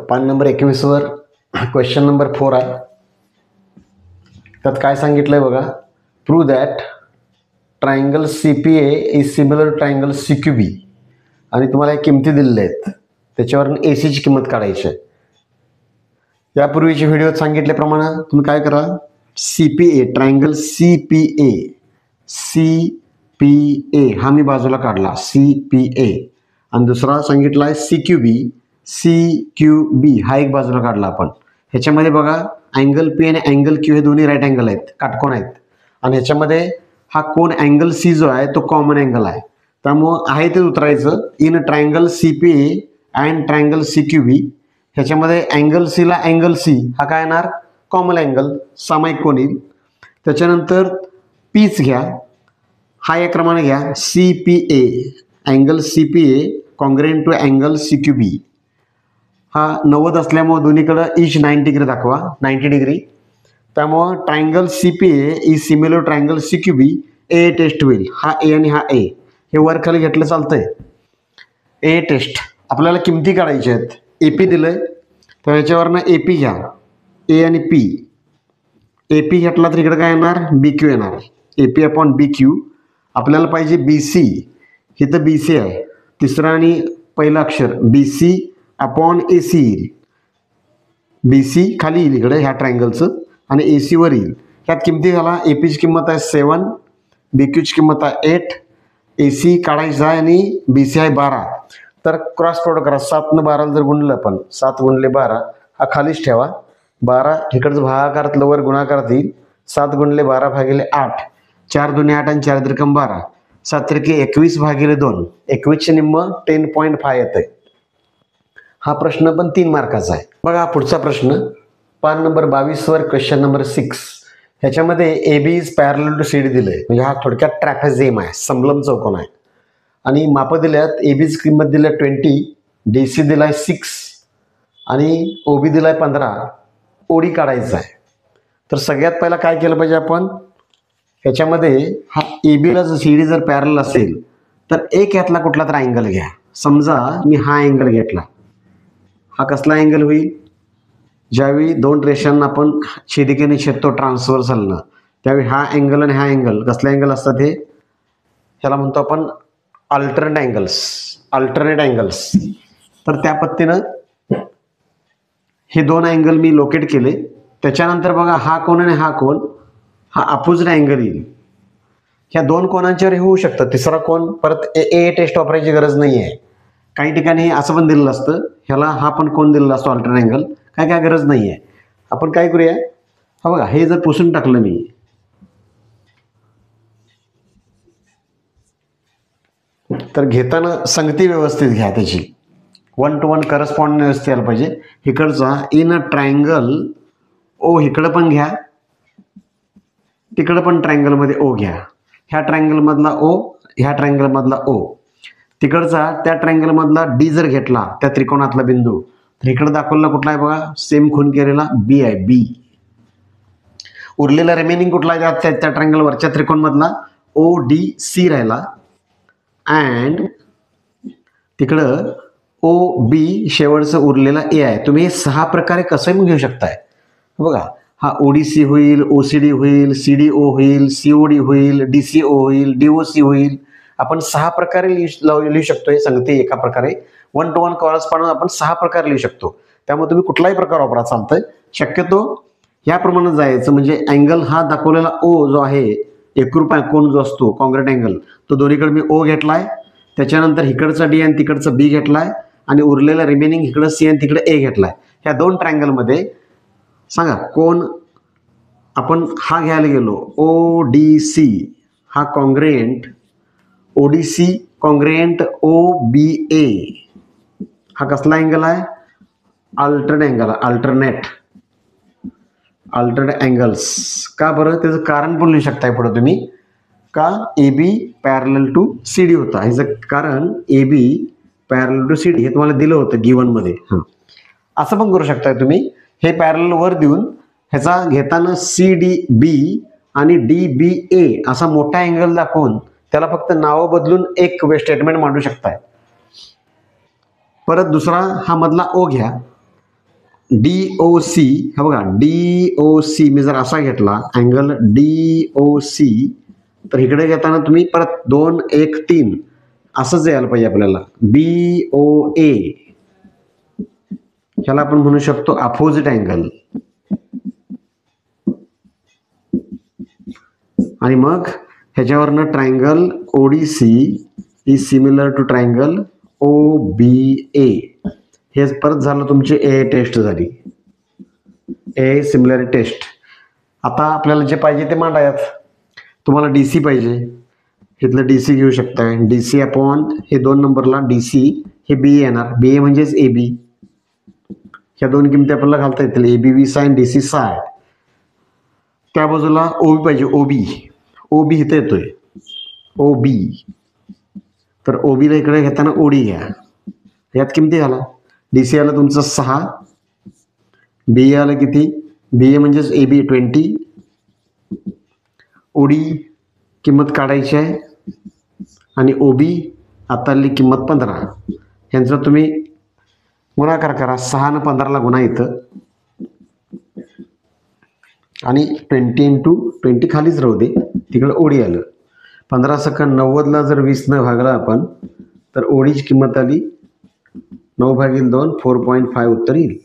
पान नंबर 21 वर question number 4 आहे. त्यात काय सांगितलंय बघा, prove that triangle CPA is similar triangle CQB आणि तुम्हाला या किमती दिलेल्या आहेत, त्याच्यावरून AC ची किंमत काढायची आहे. यापूर्वीच्या व्हिडिओत सांगितल्याप्रमाणे तुम्ही काय करा, CPA ट्रायंगल CPA हा मी बाजूला काढला CPA आणि दुसरा सांगितला आहे CQB हा एक बाजूला काढला आपण. ह्याच्यामध्ये बघा अँगल P आणि अँगल Q हे दोन्ही राईट अँगल आहेत, काटकोन आहेत आणि ह्याच्यामध्ये हा कोन अँगल C जो आहे तो कॉमन अँगल आहे. त्यामुळं आहे ते उतरायचं. In triangle CPA and triangle CQB ह्याच्यामध्ये अँगल C ला अँगल C हा काय येणार, कॉमन अँगल, सामायिक कोन येईल. त्याच्यानंतर पीच घ्या, हा या क्रमाने घ्या CPA angle CPA congruent to angle CQB. हा 90 असल्यामुळे दोन्हीकडे इच 90 डिग्री दाखवा, 90 डिग्री. त्यामुळं triangle CPA is similar triangle CQB. A test होईल, हा ए आणि हा ए हे वर खाली घेतलं चालतंय. ए टेस्ट आपल्याला किमती काढायच्या आहेत. AP दिलंय तर ह्याच्यावरनं AP घ्या, ए आणि P. AP घेतला तर इकडे काय येणार, BQ येणार. AP upon BQ. आपल्याला पाहिजे BC, इथं BC आहे, तिसरा आणि पहिलं अक्षर BC अपॉन AC येईल. BC खाली येईल इकडे ह्या ट्रायंगलचं आणि AC वर येईल. ह्यात किमती घाला. AP ची किंमत आहे 7, BQ ची किंमत आहे 8, AC काढायचं आहे आणि BC आहे 12. तर क्रॉस प्रोडक्ट करा. 7 ने 12 जर गुणलं आपण, 7 गुणले 12 हा खालीच ठेवा. 12 इकडचं भागाकारातलं वर गुणाकारात येईल. 7 गुणले 12 भागिले 8, 4 दुने 8 आणि 4 त्रिकम 12, 7 त्रिके 21 भागिले 2, 21 चे निम्म 10.5 येतंय. हा प्रश्न पण 3 मार्काचा आहे. बघा पुढचा प्रश्न पान नंबर 22 वर क्वेश्चन नंबर 6. ह्याच्यामध्ये AB is parallel to CD दिलंय, म्हणजे हा थोडक्यात ट्रॅपेझियम आहे, समलंब चौकोन आहे आणि मापं दिल्यात. AB ची किंमत दिली 20, DC दिलाय 6 आणि OB दिलाय 15. OD काढायचा आहे. तर सगळ्यात पहिला काय केलं पाहिजे आपण, ह्याच्यामध्ये हा AB ला जर CD जर पॅरलल असेल तर एक यातला कुठला तर अँगल घ्या. समजा मी हा अँगल घेतला, हा कसला अँगल होईल, ज्यावेळी दोन रेषांना आपण छेदिकेने छेदतो ट्रान्सव्हर्सलनं, त्यावेळी हा अँगल आणि हा अँगल कसले अँगल असतात, हे ह्याला म्हणतो आपण अल्टरनेट अँगल्स. तर त्या पद्धतीनं हे दोन अँगल मी लोकेट केले. त्याच्यानंतर बघा हा कोन आणि हा कोन हा अपोजिट अँगल येईल. ह्या दोन कोनांच्यावर होऊ शकतं. तिसरा कोन परत ए टेस्ट वापरायची गरज नाही आहे. काही ठिकाणी असं पण दिलेलं असतं, ह्याला हा पण कोन दिलेला असतो अल्टरनेट अँगल, काय गरज नाही आहे. आपण काय करूया, हा बघा हे जर पुसून टाकलं मी, तर घेताना संगती व्यवस्थित घ्या, त्याची 1 to 1 करस्पॉन्डिंग व्यवस्थित यायला पाहिजे. इकडचा इन अ ट्रायंगल ओ इकडं पण घ्या, तिकडं पण ट्रायंगल मध्ये ओ घ्या. ह्या ट्रायंगल मधला ओ, ह्या ट्रायंगल मधला ओ, तिकडचा त्या ट्रायंगल मधला D जर घेतला त्या त्रिकोणातला बिंदू, तर इकडे दाखवलेला कुठला आहे बघा, सेम खून केलेला B आहे, B. उरलेला रिमेनिंग कुठला आहे त्या ट्रायंगल वरच्या त्रिकोण मधला, ODC राहिला अँड तिकडं OB शेवटचं उरलेला A आहे. तुम्ही हे 6 प्रकारे कसं घेऊ शकताय बघा. हा ODC होईल, OCD होईल, CDO होईल, COD होईल, DCO होईल, DOC होईल. आपण 6 प्रकारे लिहू शकतो. हे सांगते एका प्रकारे 1 to 1 कॉरस्पॉन्डिंग आपण 6 प्रकारे लिहू शकतो. त्यामुळे तुम्ही कुठलाही प्रकार वापरा चालतंय. शक्यतो याप्रमाणे जायचं, म्हणजे अँगल हा दाखवलेला O जो आहे एकरूप कोन जो असतो कॉन्ग्रेट अँगल, तो दोन्हीकडे मी O घेतलाय. त्याच्यानंतर इकडचा D आणि तिकडचा B घेतलाय आणि उरलेला रिमेनिंग इकडं C आणि तिकडे A घेतलाय. ह्या दोन ट्रायंगल मध्ये सांगा कोण आपण हा घ्यायला गेलो, ODC हा कॉन्ग्रेंट, ODC कॉन्ग्रेंट OBA हा कसला अँगल आहे, अल्टरनेट अँगल, अल्टरनेट अँगल्स. का बरं, त्याचं कारण पण लिहू शकताय पुढे तुम्ही, का AB पॅरलल टू CD होता. ह्याचं कारण AB पॅरलल टू CD हे तुम्हाला दिलं होतं गिवन मध्ये. असं पण करू शकताय तुम्ही, हे पॅरलल वर देऊन ह्याचा घेताना CDB आणि DBA असा मोठा अँगल दाखवून त्याला फक्त नाव बदलून एक स्टेटमेंट मांडू शकताय. परत दुसरा हा मधला O घ्या, DOC, हा बघा DOC मी जर असा घेतला अँगल DOC, तर इकडे घेताना तुम्ही परत 2 1 3 असंच यायला पाहिजे आपल्याला. BOA ह्याला आपण म्हणू शकतो अपोजिट अँगल. आणि मग ह्याच्यावरनं triangle ODC is similar to triangle OBA. हे परत झालं तुमची ए टेस्ट झाली, ए सिमिलरिटी टेस्ट. आता आपल्याला जे पाहिजे ते मांडायात. तुम्हाला DC पाहिजे, इथलं DC घेऊ शकताय. DC अपॉन हे 2 नंबरला DC हे BA येणार. BA म्हणजेच AB. ह्या दोन किमती आपल्याला घालता येतील, ABB साइन DC साय. त्या बाजूला OB पाहिजे, OB इथं येतोय OB. तर OB ला इकडे घेताना OD घ्या. यात किमती घाला. DC आलं तुमचं 6, BA आलं किती, BA म्हणजेच AB 20, OD किंमत काढायची आहे आणि OB आता आली किंमत 15. ह्यांचं तुम्ही गुणाकार करा. 6 न 15ला गुणा इथं आणि 20 × 20 खालीच राहू दे, तिकडं OD आलं. 15 सेकंद 90ला जर 20 न भागला आपण तर ODची किंमत आली 9/2 4.5 उत्तर येईल.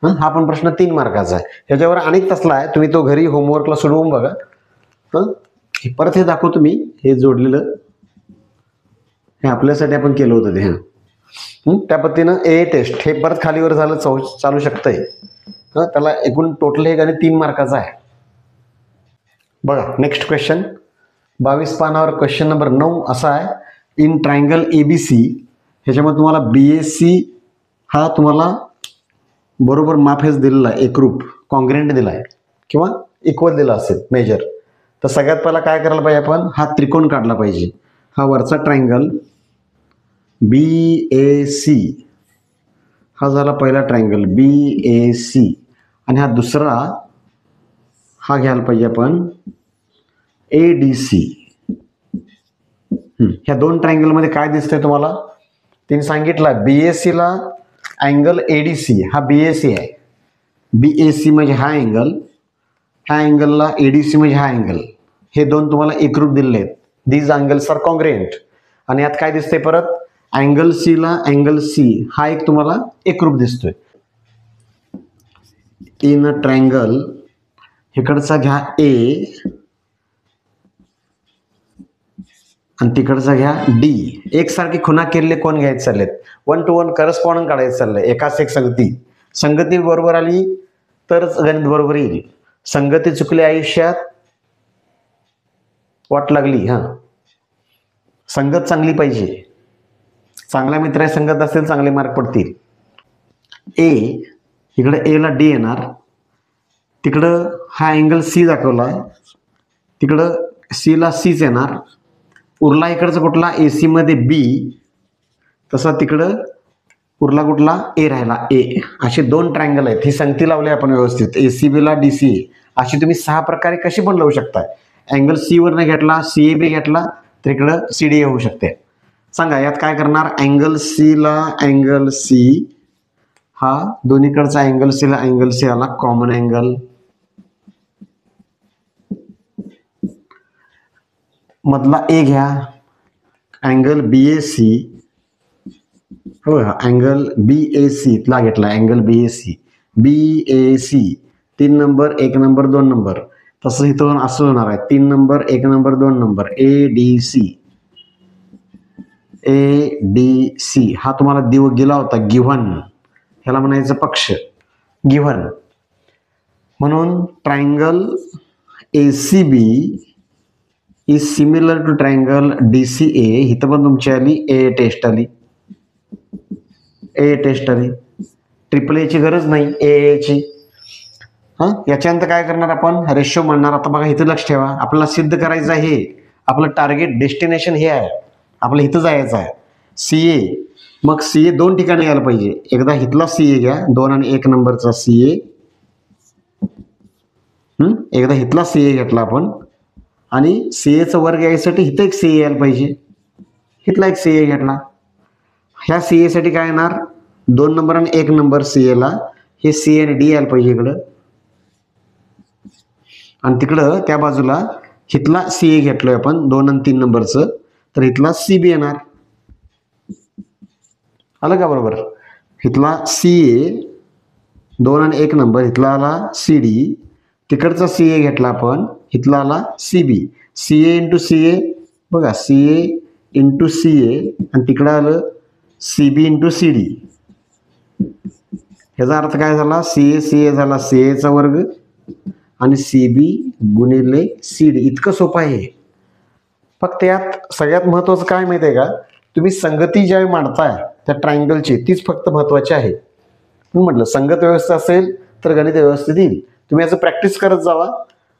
हा पण प्रश्न 3 मार्काचा आहे. ह्याच्यावर अनेक तसला आहे, तुम्ही तो घरी होमवर्कला सोडवून बघा. परत हे दाखवतो मी, हे जोडलेलं हे आपल्यासाठी आपण केलं होतं ते. त्या पद्धतीनं ए टेस्ट हे परत खालीवर झालं चालू शकतंय. त्याला एकूण टोटल हे गणित 3 मार्काचा आहे. बघा नेक्स्ट क्वेश्चन 22 पानावर क्वेश्चन नंबर 9 असा आहे. इन ट्रायंगल ABC, ह्याच्यामध्ये तुम्हाला BAC हा तुम्हाला बरोबर माफेच दिलेला आहे, एकरूप कॉन्ग्रेंट दिला आहे किंवा इक्वल दिला असेल मेजर. तर सगळ्यात पहिला काय करायला पाहिजे आपण, हा त्रिकोण काढला पाहिजे. हा वरचा ट्रायंगल BAC हा झाला पहिला ट्रायंगल BAC. आणि हा दुसरा हा घ्यायला पाहिजे आपण ADC. ह्या 2 ट्रायंगलमध्ये काय दिसतंय तुम्हाला, तिने सांगितलं BAC ला अँगल ADC हा BAC आहे. BAC म्हणजे हा अँगल, ह्या अँगलला ADC म्हणजे हा अँगल. हे 2 तुम्हाला एकरूप दिलेले आहेत. These angles are congruent. आणि यात काय दिसतंय परत, अँगल C ला अँगल C हा एक तुम्हाला एकरूप दिसतोय. इन ट्रायंगल इकडचा घ्या A आणि तिकडचा घ्या D. एकसारखी खुणा केलेले कोण घ्यायचे चाललेत, 1 to 1 करस्पॉन्डंट काढायचं चाललंय. एकाच एक संगती बरोबर आली तरच गणित बरोबर येईल. संगती चुकली आयुष्यात वाट लागली. संगत चांगली पाहिजे, चांगल्या मित्र संगत असेल चांगले मार्क पडतील. ए इकडे A ला D येणार, तिकडं हा अँगल C दाखवला, तिकडं C ला Cच येणार. उरला इकडचा कुठला AC मध्ये B, तसा तिकडं उरला कुठला A राहिला A. असे 2 ट्रायंगल आहेत. ही संगती लावली आपण व्यवस्थित, ACB ला DCA. अशी तुम्ही 6 प्रकारे कशी पण लावू शकता. अँगल C वरनं घेतला, CAB घेतला तर इकडं CDA होऊ शकते. सांगा यात काय करणार, अँगल C ला अँगल C हा दोन्हीकडचा अँगल C ला अँगल C आला कॉमन अँगल. मधला A घ्या, अँगल BAC हो, अँगल BAC ला घेतला angle BAC 3 number 1 number 2 number. तसं इथं असं होणार आहे, 3 नंबर 1 नंबर 2 नंबर ADC हा तुम्हाला गेला होता गिव्हन, ह्याला म्हणायचं पक्ष गिव्हन. म्हणून triangle ACB is similar to triangle DCA. इथं पण तुमची आली ए टेस्ट आली. ट्रिपल A ची गरज नाही, AA ची. याच्यानंतर काय करणार आपण, रेशो मांडणार. आता बघा इथं लक्ष ठेवा, आपल्याला सिद्ध करायचं आहे, आपलं टार्गेट डेस्टिनेशन हे आहे, आपलं इथं जायचं आहे CA. मग CA 2 ठिकाणी यायला पाहिजे. एकदा इथला CA घ्या, 2 आणि 1 नंबरचा CA. एकदा इथला CA घेतला आपण आणि CAचा वर्ग यायसाठी इथं एक CA यायला पाहिजे. इथला एक CA घेतला. ह्या CA साठी काय येणार, 2 नंबर आणि 1 नंबर CA ला हे सी आणि डी यायला पाहिजे इकडं, आणि तिकडं त्या बाजूला इथला सी ए घेतलोय आपण 2 आणि 3 नंबरचं, तर इथला सी बी येणार. आलं का बरोबर? इथला सी ए 2 आणि 1 नंबर, इथला आला सी डी, तिकडचा सी ए घेतला आपण, इथला आला C B. C A into C A बघा, C A into C A, आणि तिकडं आलं C B into C D. ह्याचा अर्थ काय झाला? सी ए झाला सी एचा वर्ग आणि सी बी गुणिले सी डी. इतकं सोपं आहे. फक्त यात सगळ्यात महत्वाचं काय माहिती आहे का, तुम्ही संगती ज्यावेळी मांडताय त्या ट्रायंगलची, तीच फक्त महत्वाची आहे. मी म्हटलं संगत व्यवस्था असेल तर गणित व्यवस्थित येईल. तुम्ही याचं प्रॅक्टिस करत जावा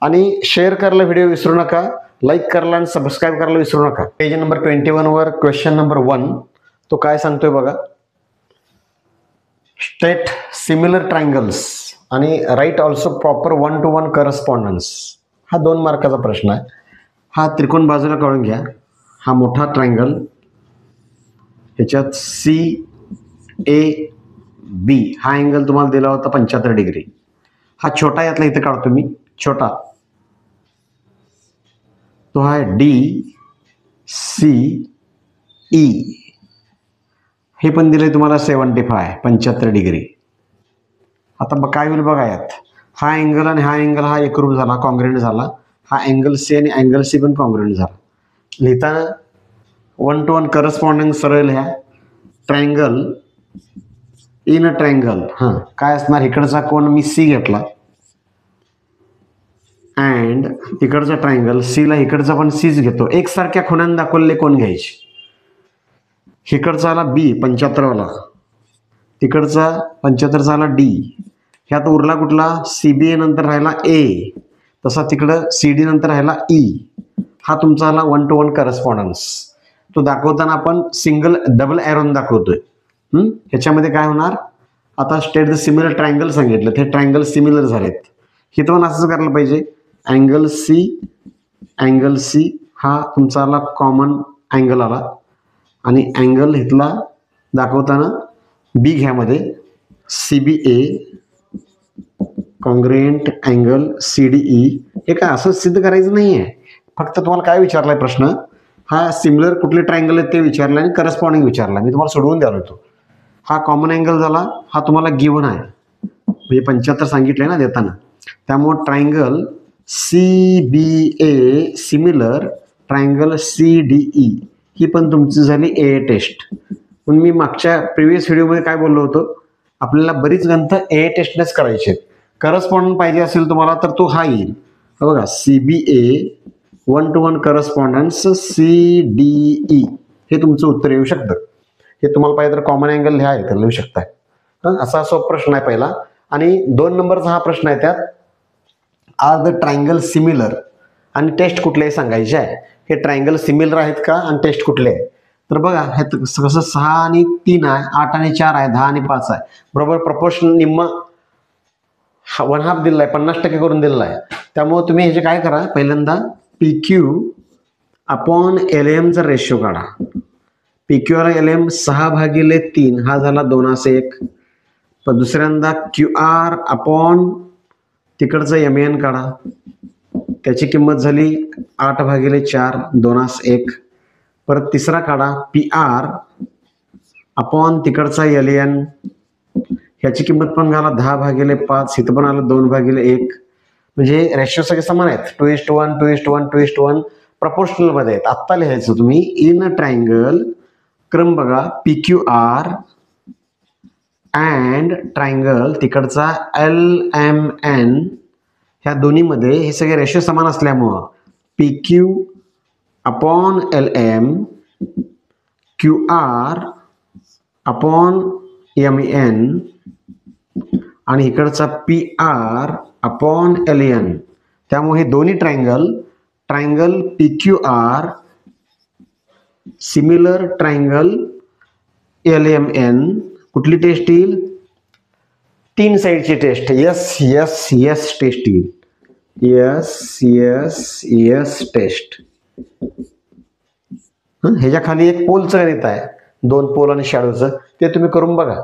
आणि शेअर करायला व्हिडिओ विसरू नका, लाईक करायला आणि सबस्क्राईब करायला विसरू नका. पेज नंबर 21 वर क्वेश्चन नंबर 1 तो काय सांगतोय बघा. स्टेट सिमिलर ट्रायंगल्स आणि write also proper 1-to-1 correspondence. हा 2 मार्काचा प्रश्न आहे. हा त्रिकोण बाजूला काढून घ्या. हा मोठा ट्रायंगल, ह्याच्यात सी ए बी हा अँगल तुम्हाला दिला होता 75 डिग्री. हा छोटा यातला इथे काढतो मी, छोटा तो आहे डी सी ई. हे पण दिले तुम्हाला 75 डिग्री. आता काय होईल बघा, यात हा अँगल आणि हा अँगल हा एकरूप झाला, कॉन्ग्रुएंट झाला. हा अँगल सी आणि अँगल सी पण कॉन्ग्रुएंट झाला. लिहिताना 1-to-1 करस्पॉन्डिंग सरळ ह्या ट्रायंगल इन अ ट्रायंगल. हां काय असणार, इकडचा कोण मी सी घेतला अँड इकडचा ट्रायंगल सीला इकडचा पण सीच घेतो. एकसारख्या खुणांनी दाखवलेले कोण घ्यायचे. इकडचा आला बी 75 वाला, तिकडचा 75 आला डी. ह्यात उरला कुठला, सी बी ए नंतर राहिला ए, तसा तिकडं सी डी नंतर राहिला ई. हा तुमचा आला 1-to-1 करस्पॉन्डन्स. तो दाखवताना आपण सिंगल डबल एरोन दाखवतोय. ह्याच्यामध्ये काय होणार, आता स्टेट द सिमिलर ट्रायंगल सांगितलं, ते ट्रायंगल सिमिलर झालेत. हे पण असंच करायला पाहिजे. अँगल सी हा तुमचा आला कॉमन अँगल आला, आणि अँगल इथला दाखवताना बी घ्यामध्ये C B A congruent angle C D E. हे काय असं सिद्ध करायचं नाही आहे. फक्त तुम्हाला काय विचारलाय प्रश्न, हा सिमिलर कुठले ट्रायंगल आहेत ते विचारला आणि करस्पॉन्डिंग विचारला. मी तुम्हाला सोडवून द्यालो होतो. हा कॉमन अँगल झाला, हा तुम्हाला गिव्हन आहे, म्हणजे 75 सांगितलंय ना देताना. त्यामुळे triangle C B A similar triangle C D E ही पण तुमची झाली ए टेस्ट. पण मी मागच्या प्रिव्हियस व्हिडिओमध्ये काय बोललो होतो, आपल्याला बरीच गणितं ए टेस्टनेच करायची आहेत. करस्पॉन्डंट पाहिजे असेल तुम्हाला तर तो हा येईल बघा, C B A 1-to-1 correspondence C D E. हे तुमचं उत्तर येऊ शकतं. हे तुम्हाला पाहिजे तर कॉमन अँगल लिहा तर लिहू शकताय. असा सोपा प्रश्न आहे पहिला. आणि 2 नंबरचा हा प्रश्न आहे, त्यात आर द ट्रायंगल सिमिलर आणि टेस्ट कुठले सांगायचे आहे. हे ट्रायंगल सिमिलर आहेत का आणि टेस्ट कुठले आहे. तर बघा हे कसं 6 आणि 3 आहे, 8 आणि 4 आहे, 10 आणि 5 आहे. बरोबर प्रपोर्शन निम्मा 1/2 दिलेला आहे, 50% करून दिलेला आहे. त्यामुळे तुम्ही ह्याचे काय करा, पहिल्यांदा पी क्यू अपॉन एल एमचा रेशो काढा. P Q R L M 6/3 हा झाला 2:1. पण दुसऱ्यांदा क्यू आर अपॉन तिकडचं एम एन काढा, त्याची किंमत झाली 8/4 2:1. परत तिसरा काढा पी आर अपॉन तिकडचा एल एन, ह्याची किंमत पण घाला 10/5, इथं पण आलं 2/1. म्हणजे रेशो सगळे समान आहेत, 2:1 2:1 2:1 प्रपोर्शनल मध्ये आहेत. आत्ता लिहायचं तुम्ही इन अ ट्रायंगल, क्रम बघा P Q R and triangle तिकडचा एल एम एन. ह्या दोन्हीमध्ये हे सगळे रेशो समान असल्यामुळं P Q upon L M, Q R upon M N, आणि इकडचा P R upon L N. त्यामुळे हे दोन्ही triangle P Q R similar triangle L M N. कुठली टेस्ट येईल, 3 साईडची टेस्ट. यस यस यस टेस्ट येईल, यस यस यस टेस्ट. ह्याच्या खाली एक पोलचं गणित आहे, 2 पोल आणि शॅडोचं, ते तुम्ही करून बघा.